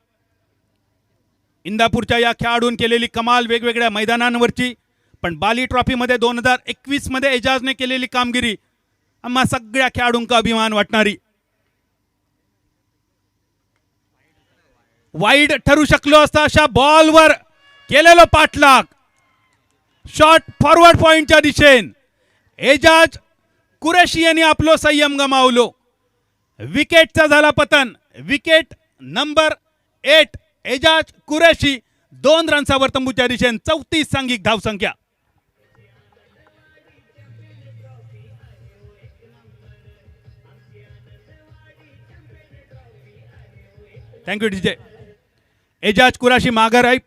इंदापूरच्या या खेळाडून केलेली कमाल वेगवेगळ्या मैदानांवरची, पण बाली ट्रॉफीमध्ये 2021 मध्ये एजाजने केलेली कामगिरी आम्हा सगळ्या खेळाडूंका अभिमान वाटणारी. वाईड ठरू शकलो असता अशा बॉलवर केलेलो पाठलाग, शॉट फॉरवर्ड पॉइंटच्या दिशेन. एजाज कुरेशी यांनी आपलो संयम गमावलो. विकेटचा झाला पतन. विकेट नंबर 8, एजाज कुरेशी 2 रन्सावर तंबूच्या दिशेन. 34 सांघिक धावसंख्या. Thank you DJ. एजाज कुरेशी माघार आहे,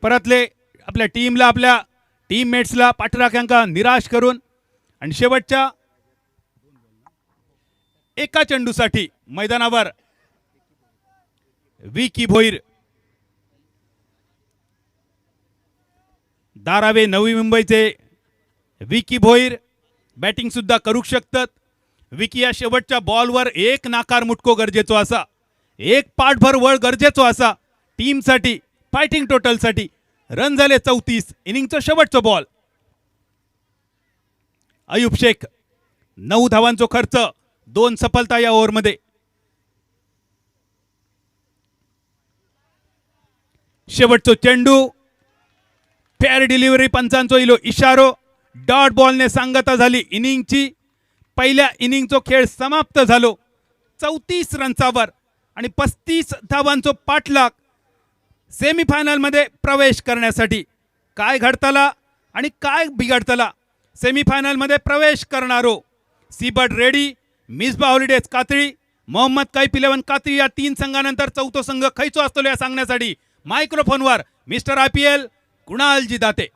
परतले आपल्या टीमला, आपल्या टीममेट्सला, पाठराख्यांका निराश करून. आणि शेवटच्या एका चेंडूसाठी मैदानावर विकी भोईर. धारावे नवी मुंबईचे विकी भोईर बॅटिंग सुद्धा करू शकतात. विकी या शेवटच्या बॉलवर एक नाकार मुटको गरजेचो असा, एक पाठभर वळ गरजेचो असा टीमसाठी, फायटिंग टोटलसाठी. रन झाले 34, इनिंगचा शेवटचा बॉल. अयूब शेख 9 धावांचा खर्च, 2 सफलता या ओव्हरमध्ये. शेवटचा चेंडू, फेअर डिलिव्हरी, पंचांचो इलो इशारो, डॉट बॉलने सांगता झाली इनिंगची. पहिल्या इनिंगचो खेळ समाप्त झालो 34 रन्सावर आणि 35 धावांचो पाठलाग सेमीफायनलमध्ये प्रवेश करण्यासाठी. काय घडतला आणि काय बिघडतला. सेमीफायनलमध्ये प्रवेश करणारो Seabird Ready, Misba holidays Katali, Mohammed Kaif 11 Katali या 3 संघानंतर चौथो संघ खैचो असतो या सांगण्यासाठी मायक्रोफोनवर मिस्टर IPL कुणालजी दाते.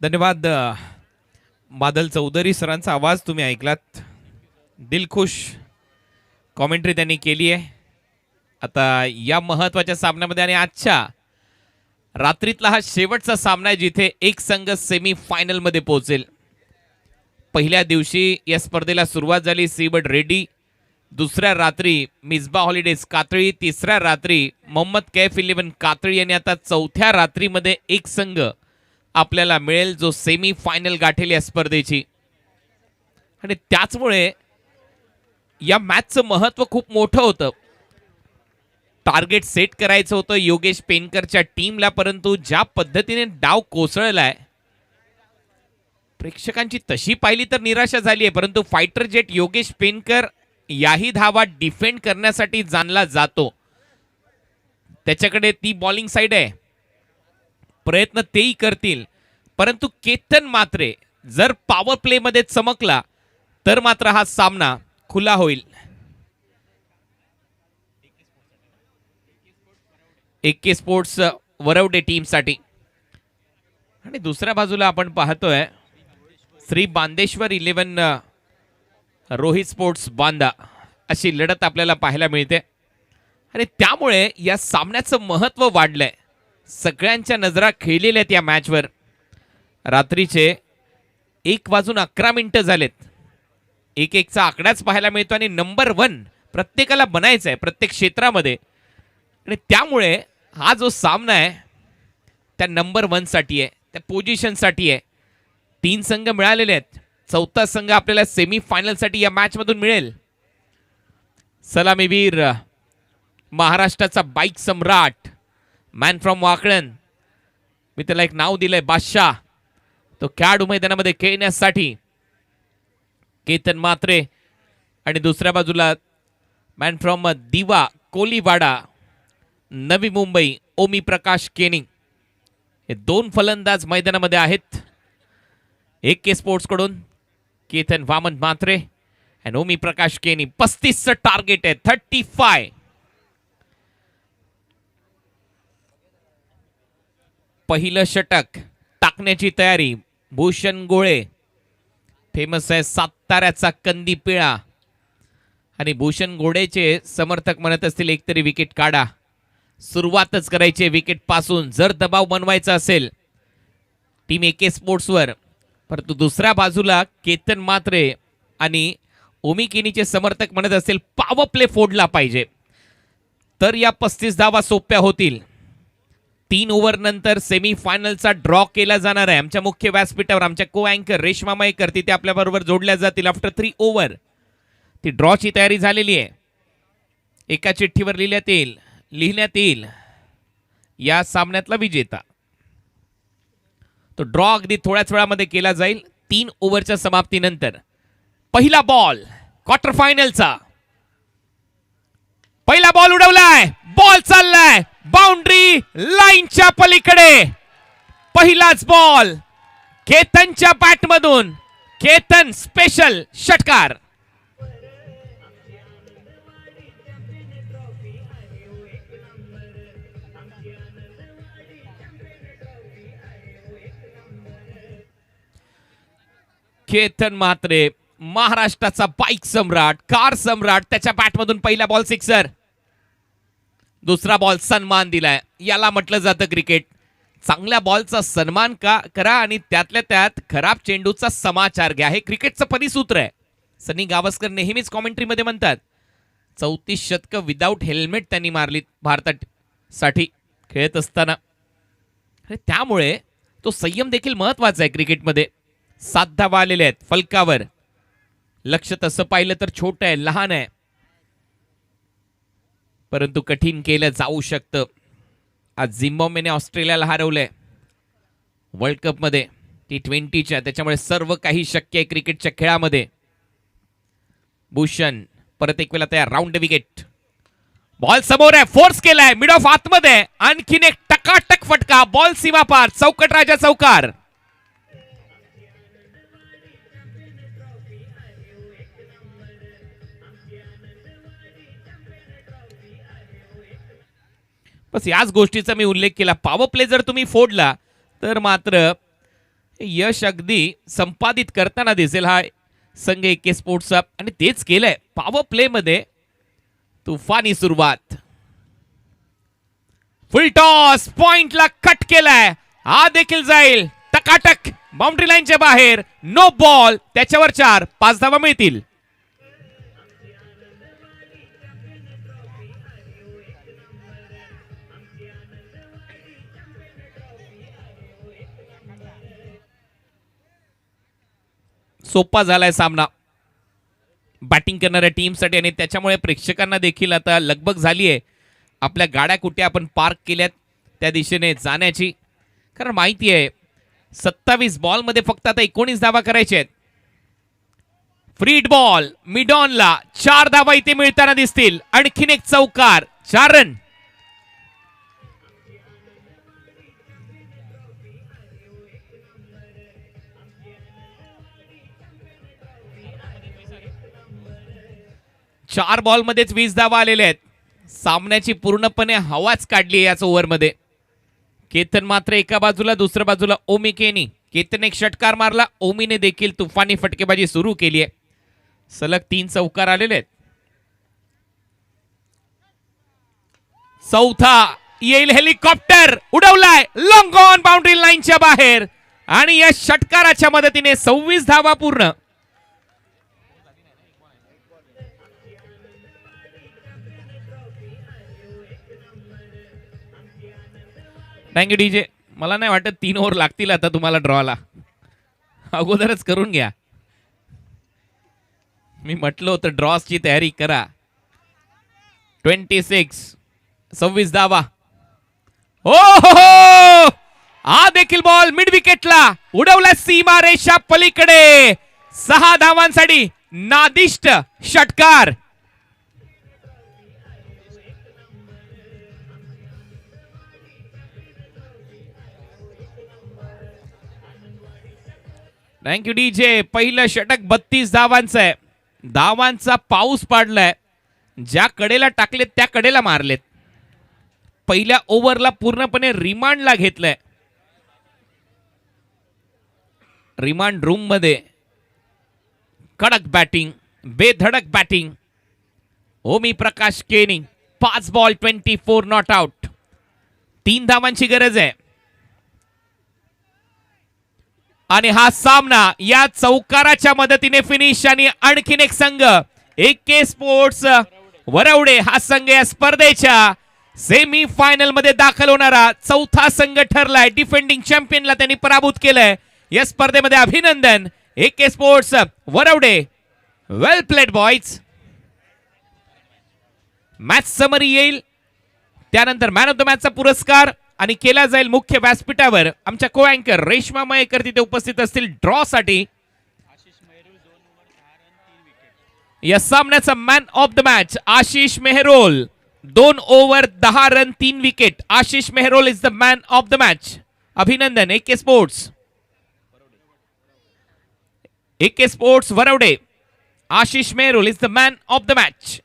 धन्यवाद. बादल चौधरी सरांचा आवाज तुम्ही ऐकलात. दिलखुश कॉमेंट्री त्यांनी केली आहे. आता या महत्वाच्या सामन्यामध्ये आणि आजच्या रात्रीतला हा शेवटचा सामना आहे जिथे एक संघ सेमी फायनल मध्ये पोहोचेल. पहिल्या दिवशी या स्पर्धेला सुरुवात झाली सीबर्ड रेड्डी, दुसऱ्या रात्री मिसबा हॉलिडेज कातळी, तिसऱ्या रात्री मोहम्मद कैफ 11 कातळी आणि आता चौथ्या रात्रीमध्ये एक संघ आपल्याला मिळेल जो सेमी फायनल गाठेल या स्पर्धेची. आणि त्याचमुळे या मॅचचं महत्व खूप मोठं होतं. टार्गेट सेट करायचं होतं योगेश पेनकरच्या टीमला, परंतु ज्या पद्धतीने डाव कोसळलाय प्रेक्षकांची तशी पाहिली तर निराशा झाली आहे. परंतु फायटर जेट योगेश पेनकर याही धावा डिफेंड करण्यासाठी जाणला जातो. त्याच्याकडे ती बॉलिंग साइड आहे, प्रयत्न तेही करतील. परंतु केतन मात्रे जर पॉवर प्ले मध्ये चमकला तर मात्र हा सामना खुला होईल. एके स्पोर्ट्स वरवडे टीमसाठी. आणि दुसऱ्या बाजूला आपण पाहतोय श्री बांदेश्वर 11 रोहित स्पोर्ट्स बांदा अशी लढत आपल्याला पाहायला मिळते. आणि त्यामुळे या सामन्याचं महत्व वाढलंय. सगळ्यांच्या नजरा खेळलेल्या आहेत या मॅचवर. रात्रीचे 1:11 झालेत. 1-1चा आकडाच पाहायला मिळतो आणि नंबर 1 प्रत्येकाला बनायचं आहे प्रत्येक क्षेत्रामध्ये. आणि त्यामुळे हा जो सामना आहे त्या नंबर 1 साठी आहे, त्या पोझिशनसाठी आहे. 3 संघ मिळालेले आहेत. चौथा संघ आपल्याला सेमी फायनल साठी या मॅच मधून मिळेल. सलामीवीर महाराष्ट्राचा bike Samrat man from Wakalan, मी त्याला एक नाव दिलंय बादशाह, तो खेळाडू मैदानामध्ये खेळण्यासाठी केतन मात्रे. आणि दुसऱ्या बाजूला मॅन फ्रॉम दिवा कोलीवाडा नवी मुंबई ओमी प्रकाश केनी. हे 2 फलंदाज मैदानामध्ये आहेत. एके स्पोर्ट्स कडून केतन वामन मात्रे आणि ओमी प्रकाश केनी. 35चं टार्गेट आहे, 35. पहिलं षटक टाकण्याची तयारी. भूषण गोळे, फेमस आहे साताऱ्याचा कंदी पिळा. आणि भूषण गोळेचे समर्थक म्हणत असतील एकतरी विकेट काढा. सुरुवातच करायची विकेट पासून जर दबाव बनवायचा असेल टीम एके स्पोर्ट्सवर. परंतु दुसऱ्या बाजूला केतन मात्रे आणि ओमी केनीचे समर्थक म्हणत असतील पॉवर प्ले फोडला पाहिजे तर या 35 धावा सोप्या होतील. 3 ओव्हर नंतर सेमी फायनलचा ड्रॉ केला जाणार आहे. आमच्या मुख्य व्यासपीठावर आमच्या को अँकर रेश्मा मयेकर तिथे आपल्या बरोबर जोडल्या जातील. आफ्टर 3 ओव्हर ती ड्रॉची तयारी झालेली आहे. एका चिठ्ठीवर लिहिण्यात येईल या सामन्यातला विजेता. तो ड्रॉ अगदी थोड्याच वेळामध्ये केला जाईल. 3 ओव्हरच्या समाप्तीनंतर पहिला बॉल क्वार्टर फायनलचा. पहिला बॉल उडवलाय, बॉल चाललाय बाउंड्री लाईनच्या पलीकडे. पहिलाच बॉल केतनच्या बॅटमधून. केतन स्पेशल षटकार. केतन मात्रे महाराष्ट्राचा बाईक सम्राट, कार सम्राट, त्याच्या बॅटमधून पहिला बॉल सिक्सर. दुसरा बॉल सन्मान दिलाय. याला म्हटलं जातं क्रिकेट. चांगल्या बॉलचा सन्मान करा आणि त्यातल्या त्यात खराब चेंडूचा समाचार घ्या. हे क्रिकेटचं परिसूत्र आहे. सनी गावस्कर नेहमीच कॉमेंट्रीमध्ये म्हणतात 34 शतकं विदाऊट हेल्मेट त्यांनी मारली भारतासाठी खेळत असताना. त्यामुळे तो संयम देखील महत्वाचा आहे क्रिकेटमध्ये. 7 धावा आलेल्या आहेत फलकावर. लक्ष तसं पाहिलं तर छोटं आहे, लहान आहे, परंतु कठीण केलं जाऊ शकतं. आज झिम्बाब्वेने ऑस्ट्रेलियाला हरवलंय वर्ल्ड कप मध्ये T20च्या. त्याच्यामुळे सर्व काही शक्य आहे क्रिकेटच्या खेळामध्ये. भूषण परत एक वेळा तयार. Round wicket. बॉल समोर आहे, फोर्स केलाय मिड ऑफ आतमध्ये. आणखीन एक टकाटक फटका. बॉल सीमा पार. चौकट राजा चौकार. बस याच गोष्टीचा मी उल्लेख केला. पॉवर प्ले जर तुम्ही फोडला तर मात्र यश अगदी संपादित करताना दिसेल हा संघ AK स्पोर्ट्सचा, आणि तेच केलंय. पॉवर प्ले मध्ये तुफानी सुरुवात. फुल टॉस पॉइंटला कट केलाय. हा देखील जाईल टकाटक बाउंड्री लाईनच्या बाहेर. No ball. त्याच्यावर 4-5 धावा मिळतील. सोपा झालाय सामना बॅटिंग करणाऱ्या टीमसाठी, आणि त्याच्यामुळे प्रेक्षकांना देखील आता लगबग झाली आहे आपल्या गाड्या कुठे आपण पार्क केल्यात त्या दिशेने जाण्याची. कारण माहिती आहे 27 बॉलमध्ये फक्त आता 19 धावा करायचे आहेत. फ्रीड बॉल मिडॉनला 4 धावा इथे मिळताना दिसतील. आणखीन एक चौकार. 4 रन. चार बॉल मध्येच 20 धावा आलेल्या आहेत. सामन्याची पूर्णपणे हवाच काढली आहे याच ओव्हरमध्ये. केतन मात्र एका बाजूला, दुसऱ्या बाजूला ओमी केनी. केतन एक षटकार मारला, ओमीने देखील तुफानी फटकेबाजी सुरू केली आहे. सलग 3 चौकार आलेले आहेत. चौथा येईल. हेलिकॉप्टर उडवलाय लॉंग ऑन बाउंड्री लाईनच्या बाहेर, आणि या षटकाराच्या मदतीने 26 धावा पूर्ण. Thank you DJ. मला नाही वाटत 3 ओव्हर लागतील आता तुम्हाला ड्रॉला. अगोदरच करून घ्या. मी म्हटलं होतं ड्रॉसची तयारी करा. 26 धावा. हो हो, हा देखील बॉल मिड विकेटला उडवला सीमा रेषा पलीकडे. 6 धावांसाठी नादिष्ट षटकार. Thank you DJ. पहिलं षटक 32 धावांचं आहे. धावांचा पाऊस पाडलाय. ज्या कडेला टाकलेत त्या कडेला मारलेत. पहिल्या ओव्हरला पूर्णपणे रिमांडला घेतलंय. रिमांड रूम मध्ये कडक बॅटिंग, बेधडक बॅटिंग. ओमी प्रकाश केनी. 5 बॉल 24 नॉट आउट. 3 धावांची गरज आहे. आणि हा सामना या चौकाराच्या मदतीने फिनिश. आणि आणखीन एक संघ AK स्पोर्ट्स वरवडे हा संघ या स्पर्धेच्या सेमी फायनल मध्ये दाखल होणारा चौथा संघ ठरलाय. डिफेंडिंग चॅम्पियनला त्यांनी पराभूत केलंय. या स्पर्धेमध्ये अभिनंदन AK स्पोर्ट्स वरवडे. वेल प्लेड बॉयज. मॅच समरी येईल, त्यानंतर मॅन ऑफ द मॅचचा पुरस्कार, आणि केला जाईल मुख्य व्यासपीठावर. आमच्या को अँकर रेश्मा मयेकर तिथे उपस्थित असतील ड्रॉ साठी. या सामन्याचा man of the match Ashish Mehrol. 2 over 10 run 3 wicket. Ashish Mehrol is the man of the match. अभिनंदन AK sports. AK sports Varvade. Ashish Mehrol is the man of the match.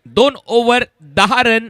2 over 10 run